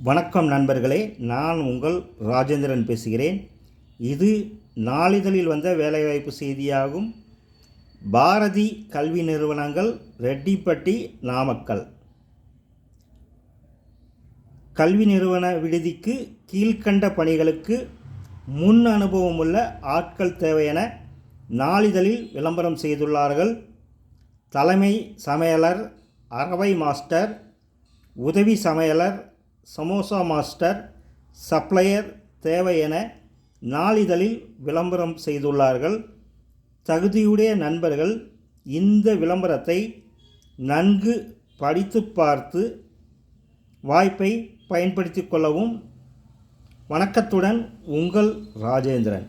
வணக்கம் நண்பர்களே, நான் உங்கள் ராஜேந்திரன் பேசுகிறேன். இது நாளிதழில் வந்த வேலைவாய்ப்பு செய்தியாகும். பாரதி கல்வி நிறுவனங்கள், ரெட்டிப்பட்டி, நாமக்கல். கல்வி நிறுவன விடுதிக்கு கீழ்கண்ட பணிகளுக்கு முன் அனுபவமுள்ள ஆட்கள் தேவை என நாளிதழில் விளம்பரம் செய்துள்ளார்கள். தலைமை சமையலர், அரவை மாஸ்டர், உதவி சமையலர், சமோசா மாஸ்டர், சப்ளையர் தேவை என நாளிதழில் விளம்பரம் செய்துள்ளார்கள். தகுதியுடைய நண்பர்கள் இந்த விளம்பரத்தை நன்கு படித்து பார்த்து வாய்ப்பை பயன்படுத்தி கொள்ளவும். வணக்கத்துடன் உங்கள் ராஜேந்திரன்.